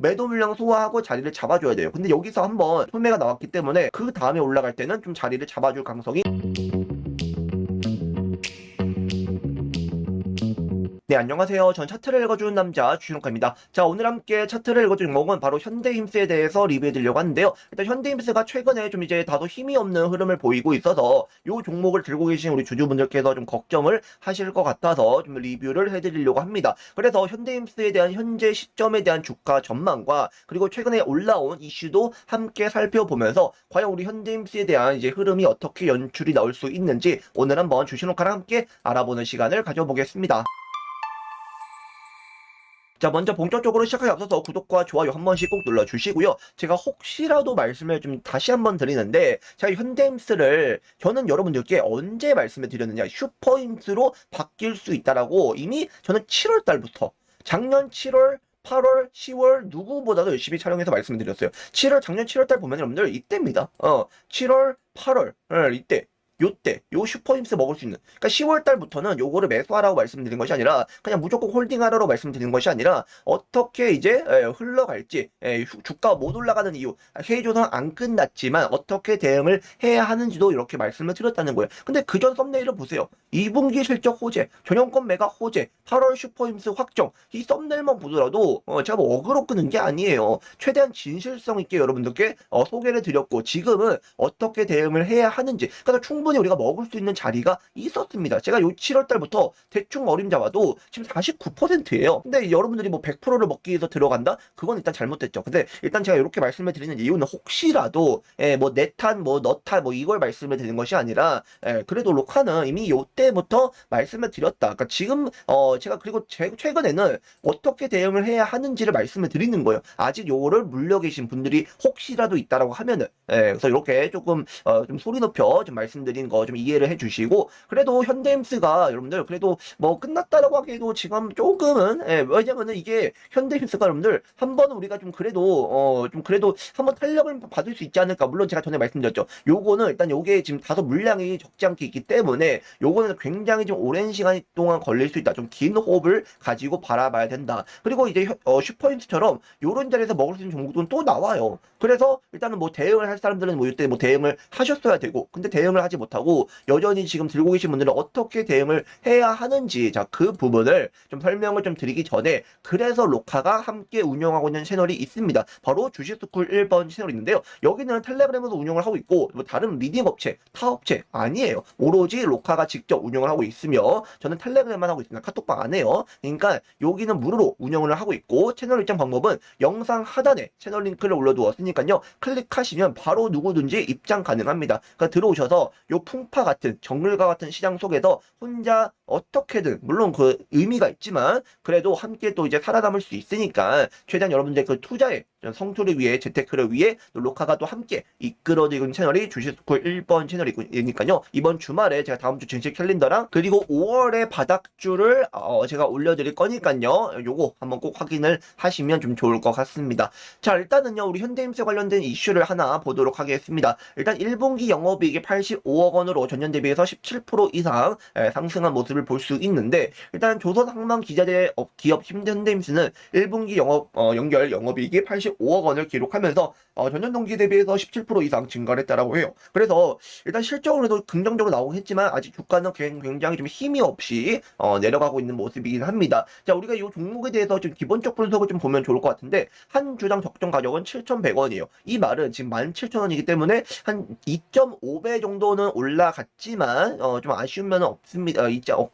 매도 물량 소화하고 자리를 잡아줘야 돼요. 근데 여기서 한번 소매가 나왔기 때문에 그 다음에 올라갈 때는 좀 자리를 잡아줄 가능성이. 네, 안녕하세요. 전 차트를 읽어주는 남자 주신욱입니다. 자, 오늘 함께 차트를 읽어주는 종목은 바로 현대힘스에 대해서 리뷰해드리려고 하는데요. 일단 현대힘스가 최근에 좀 이제 다소 힘이 없는 흐름을 보이고 있어서 이 종목을 들고 계신 우리 주주분들께서 좀 걱정을 하실 것 같아서 좀 리뷰를 해드리려고 합니다. 그래서 현대힘스에 대한 현재 시점에 대한 주가 전망과 그리고 최근에 올라온 이슈도 함께 살펴보면서 과연 우리 현대힘스에 대한 이제 흐름이 어떻게 연출이 나올 수 있는지 오늘 한번 주신욱과랑 함께 알아보는 시간을 가져보겠습니다. 자, 먼저 본격적으로 시작하기 앞서서 구독과 좋아요 한 번씩 꼭 눌러주시고요. 제가 혹시라도 말씀을 좀 다시 한번 드리는데, 제가 현대힘스를 저는 여러분들께 언제 말씀을 드렸느냐, 슈퍼힘스로 바뀔 수 있다라고 이미 저는 7월 달부터, 작년 7월 8월, 10월 누구보다도 열심히 촬영해서 말씀을 드렸어요. 작년 7월 달 보면 여러분들 이때입니다. 7월, 8월, 이때. 요때, 요 슈퍼힘스 먹을 수 있는. 그러니까 10월 달부터는 요거를 매수하라고 말씀드린 것이 아니라, 그냥 무조건 홀딩하라고 말씀드린 것이 아니라, 어떻게 이제 흘러갈지, 주가가 못 올라가는 이유, 해조선 안 끝났지만, 어떻게 대응을 해야 하는지도 이렇게 말씀을 드렸다는 거예요. 근데 그전 썸네일을 보세요. 2분기 실적 호재, 전용권 매각 호재, 8월 슈퍼힘스 확정, 이 썸네일만 보더라도, 제가 뭐 어그로 끄는 게 아니에요. 최대한 진실성 있게 여러분들께 소개를 드렸고, 지금은 어떻게 대응을 해야 하는지, 그래서 충분히 우리가 먹을 수 있는 자리가 있었습니다. 제가 요 7월 달부터 대충 어림잡아도 지금 49%예요. 근데 여러분들이 뭐 100%를 먹기 위해서 들어간다? 그건 일단 잘못됐죠. 근데 일단 제가 이렇게 말씀을 드리는 이유는 혹시라도 뭐 내탄 뭐 너탄 뭐 이걸 말씀을 드리는 것이 아니라 그래도 로카는 이미 요 때부터 말씀을 드렸다. 그러니까 지금 제가 그리고 최근에는 어떻게 대응을 해야 하는지를 말씀을 드리는 거예요. 아직 요거를 물려 계신 분들이 혹시라도 있다라고 하면은 그래서 이렇게 조금 좀 소리 높여 좀 말씀드린 거 좀 이해를 해주시고, 그래도 현대힘스가 여러분들 그래도 뭐 끝났다라고 하기에도 지금 조금은 왜냐면은 이게 현대힘스가 여러분들 한 번은 우리가 좀 그래도 좀 그래도 한번 탄력을 받을 수 있지 않을까. 물론 제가 전에 말씀드렸죠. 요거는 일단 요게 지금 다소 물량이 적지 않게 있기 때문에 요거는 굉장히 좀 오랜 시간 동안 걸릴 수 있다. 좀 긴 호흡을 가지고 바라봐야 된다. 그리고 이제 슈퍼힘스처럼 요런 자리에서 먹을 수 있는 종목들은 또 나와요. 그래서 일단은 뭐 대응을 할 사람들은 뭐 이때 뭐 대응을 하셨어야 되고, 근데 대응을 하지 못하고 여전히 지금 들고 계신 분들은 어떻게 대응을 해야 하는지, 자, 그 부분을 좀 설명을 좀 드리기 전에, 그래서 로카가 함께 운영하고 있는 채널이 있습니다. 바로 주식스쿨 1번 채널이 있는데요. 여기는 텔레그램에서 운영을 하고 있고 뭐 다른 리딩 업체, 타 업체 아니에요. 오로지 로카가 직접 운영을 하고 있으며 저는 텔레그램만 하고 있습니다. 카톡방 안 해요. 그러니까 여기는 무료로 운영을 하고 있고, 채널 입장 방법은 영상 하단에 채널 링크를 올려두었으니까요. 클릭하시면 바로 누구든지 입장 가능합니다. 그러니까 들어오셔서 요 풍파 같은 정글과 같은 시장 속에서 혼자 어떻게든, 물론 그 의미가 있지만 그래도 함께 또 이제 살아남을 수 있으니까 최대한 여러분들 그 투자에 성투를 위해, 재테크를 위해 로카가 또 함께 이끌어드리는 채널이 주식스쿨 1번 채널이니까요. 이번 주말에 제가 다음 주 정식 캘린더랑 그리고 5월의 바닥주를 제가 올려드릴 거니까요. 요거 한번 꼭 확인을 하시면 좀 좋을 것 같습니다. 자, 일단은요, 우리 현대힘스 관련된 이슈를 하나 보도록 하겠습니다. 일단 1분기 영업이익이 85억 원으로 전년 대비해서 17% 이상 상승한 모습을 볼 수 있는데, 일단 조선항만기자재 기업 현대힘스는 1분기 연결 영업이익이 85억 원을 기록하면서 전년 동기 대비해서 17% 이상 증가를 했다라고 해요. 그래서 일단 실적으로도 긍정적으로 나오긴 했지만 아직 주가는 굉장히 좀 힘이 없이 내려가고 있는 모습이긴 합니다. 자, 우리가 이 종목에 대해서 좀 기본적 분석을 좀 보면 좋을 것 같은데, 한 주당 적정 가격은 7,100원이에요. 이 말은 지금 17,000원이기 때문에 한 2.5배 정도는 올라갔지만 좀 아쉬운 면은 없습니다.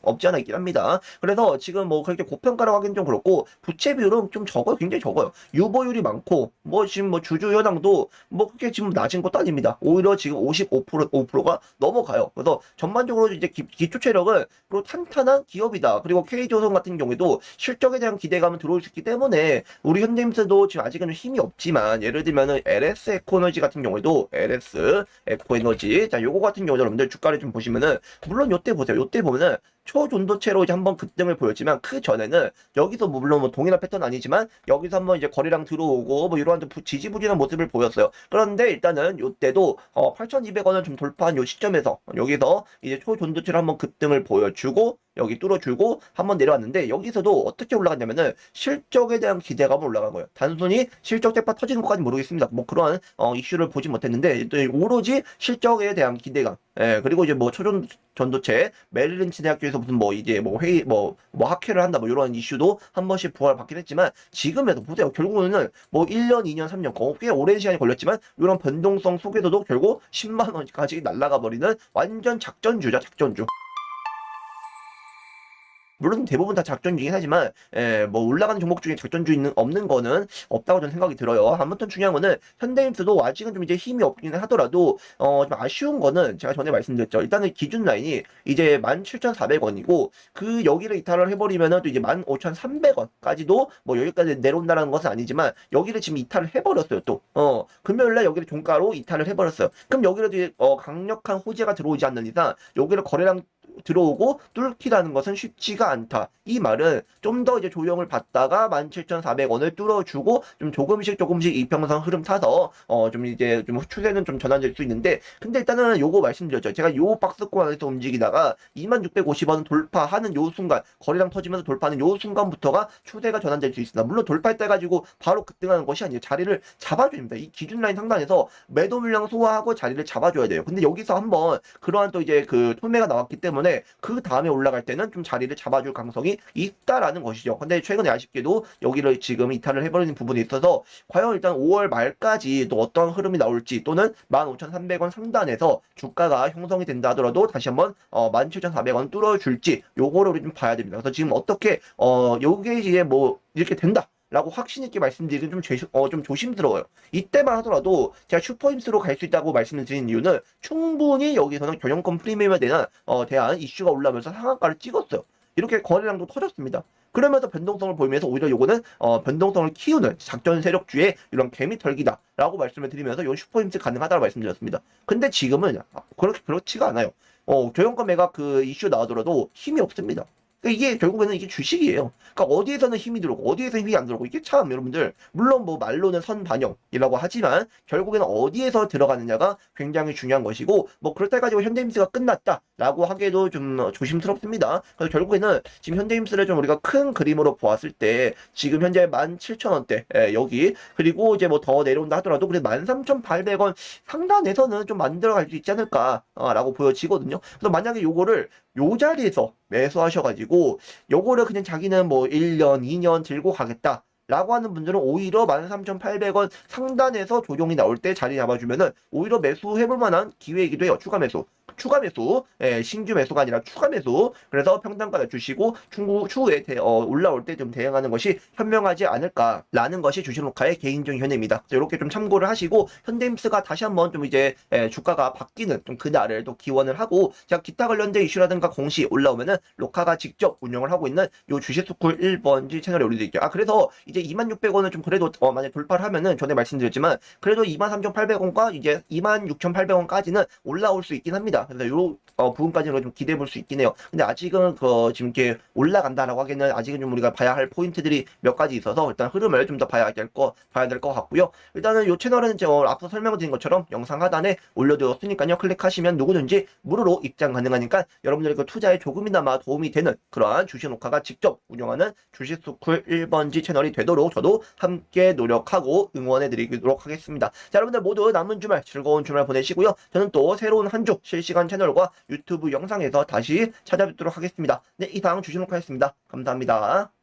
없지 않아 있긴 합니다. 그래서 지금 뭐 그렇게 고평가라고 하기는 좀 그렇고, 부채 비율은 좀 적어요. 굉장히 적어요. 유보율이 많고, 뭐 지금 뭐 주주 현황도 뭐 그렇게 지금 낮은 것도 아닙니다. 오히려 지금 5%가 넘어가요. 그래서 전반적으로 이제 기초 체력은 그리고 탄탄한 기업이다. 그리고 K조선 같은 경우에도 실적에 대한 기대감은 들어올 수 있기 때문에 우리 현대힘스도 지금 아직은 힘이 없지만, 예를 들면은 LS 에코에너지 같은 경우에도 LS 에코에너지, 자, 요거 같은 경우 여러분들 주가를 좀 보시면은, 물론 요때 보세요. 요때 보면은 초존도체로 이제 한번 급등을 보였지만, 그 전에는 여기서 뭐 물론 뭐 동일한 패턴 아니지만 여기서 한번 이제 거래량 들어오고 뭐 이러한 지지부진한 모습을 보였어요. 그런데 일단은 요때도 8,200원을 좀 돌파한 요 시점에서 여기서 이제 초존도체로 한번 급등을 보여주고, 여기 뚫어주고 한번 내려왔는데 여기서도 어떻게 올라갔냐면은 실적에 대한 기대감은 올라간 거예요. 단순히 실적 대파 터지는 것까지 모르겠습니다. 뭐 그런 이슈를 보지 못했는데 또 오로지 실적에 대한 기대감. 예, 그리고 이제 뭐 초전 전도체 메릴린치 대학교에서 무슨 뭐 이제 뭐 회의 뭐 학회를 한다 뭐 이런 이슈도 한 번씩 부활을 받긴 했지만 지금에도 보세요. 결국은 뭐 1년, 2년, 3년 꽤 오랜 시간이 걸렸지만 이런 변동성 속에서도 결국 10만 원까지 날아가 버리는 완전 작전주죠, 작전주. 물론 대부분 다 작전주긴 하지만 뭐 올라가는 종목 중에 작전주 없는 거는 없다고 저는 생각이 들어요. 아무튼 중요한 거는 현대임스도 아직은 좀 이제 힘이 없긴 하더라도 좀 아쉬운 거는 제가 전에 말씀드렸죠. 일단은 기준 라인이 이제 17,400원이고 그 여기를 이탈을 해버리면은 또 이제 15,300원까지도 뭐 여기까지 내려온다는 것은 아니지만 여기를 지금 이탈을 해버렸어요. 또 금요일날 여기를 종가로 이탈을 해버렸어요. 그럼 여기를 이제 강력한 호재가 들어오지 않는 이상 여기를 거래량 들어오고 뚫기라는 것은 쉽지가 않다. 이 말은 좀 더 이제 조정을 받다가 17,400원을 뚫어주고 좀 조금씩 이평선 흐름 타서 좀 이제 좀 추세는 좀 전환될 수 있는데 근데 일단은 요거 말씀드렸죠. 제가 요 박스권 안에서 움직이다가 2650원 돌파하는 요 순간 거래량 터지면서 돌파하는 요 순간부터가 추세가 전환될 수 있습니다. 물론 돌파할 때 가지고 바로 급등하는 것이 아니에요. 자리를 잡아줘야 됩니다. 이 기준 라인 상단에서 매도 물량 소화하고 자리를 잡아줘야 돼요. 근데 여기서 한번 그러한 또 이제 그 토매가 나왔기 때문에 그 다음에 올라갈 때는 좀 자리를 잡아줄 가능성이 있다라는 것이죠. 근데 최근에 아쉽게도 여기를 지금 이탈을 해버리는 부분이 있어서 과연 일단 5월 말까지 또 어떤 흐름이 나올지 또는 15,300원 상단에서 주가가 형성이 된다 하더라도 다시 한번 17,400원 뚫어줄지 요거를 우리 좀 봐야 됩니다. 그래서 지금 어떻게 요게 이제 뭐 이렇게 된다. 라고 확신있게 말씀드리긴 좀 조심스러워요. 이때만 하더라도 제가 슈퍼임스로 갈 수 있다고 말씀을 드린 이유는 충분히 여기서는 경영권 프리미엄에 대한 이슈가 올라오면서 상한가를 찍었어요. 이렇게 거래량도 터졌습니다. 그러면서 변동성을 보이면서 오히려 요거는 변동성을 키우는 작전 세력주의 이런 개미 털기다라고 말씀을 드리면서 요 슈퍼임스 가능하다고 말씀드렸습니다. 근데 지금은 그렇지가 않아요. 조영권 매각 그 이슈 나오더라도 힘이 없습니다. 그러니까 이게 결국에는 이게 주식이에요. 그러니까 어디에서는 힘이 들어오고 어디에서 힘이 안 들어오고 이게 참 여러분들 물론 뭐 말로는 선반영이라고 하지만 결국에는 어디에서 들어가느냐가 굉장히 중요한 것이고 뭐 그렇다 가지고 현대임스가 끝났다라고 하기에도 좀 조심스럽습니다. 그래서 결국에는 지금 현대임스를 좀 우리가 큰 그림으로 보았을 때 지금 현재 17,000원대 여기 그리고 이제 뭐 더 내려온다 하더라도 그래 13,800원 상단에서는 좀 만들어갈 수 있지 않을까라고 보여지거든요. 그래서 만약에 요거를 요 자리에서 매수하셔가지고 요거를 그냥 자기는 뭐 1년, 2년 들고 가겠다. 라고 하는 분들은 오히려 13,800원 상단에서 조정이 나올 때 자리 잡아주면은 오히려 매수해볼 만한 기회이기도 해요. 추가 매수. 신규 매수가 아니라 추가 매수. 그래서 평단가를 주시고 추후에 올라올 때 좀 대응하는 것이 현명하지 않을까라는 것이 주식로카의 개인적인 견해입니다. 이렇게 좀 참고를 하시고 현대임스가 다시 한번 좀 이제 주가가 바뀌는 좀 그날을 또 기원을 하고 제가 기타 관련된 이슈라든가 공시 올라오면은 로카가 직접 운영을 하고 있는 요 주식스쿨 1번지 채널에 올려드릴게요. 그래서 이제 26,000원을 좀 그래도 만약 돌파를 하면은 전에 말씀드렸지만 그래도 23,800원과 이제 26,800원까지는 올라올 수 있긴 합니다. 그래서 요 부분까지는 좀 기대해 볼 수 있긴 해요. 근데 아직은 지금 이렇게 올라간다라고 하기에는 아직은 좀 우리가 봐야 할 포인트들이 몇 가지 있어서 일단 흐름을 좀 더 봐야 될 것 같고요. 일단은 요 채널은 제가 앞서 설명드린 것처럼 영상 하단에 올려두었으니까요. 클릭하시면 누구든지 무료로 입장 가능하니까 여러분들의 그 투자에 조금이나마 도움이 되는 그러한 주식노카가 직접 운영하는 주식스쿨 1번지 채널이 되도록 저도 함께 노력하고 응원해 드리도록 하겠습니다. 자, 여러분들 모두 남은 주말 즐거운 주말 보내시고요. 저는 또 새로운 한 주 실시간 채널과 유튜브 영상에서 다시 찾아뵙도록 하겠습니다. 네, 이상 주식노카였습니다. 감사합니다.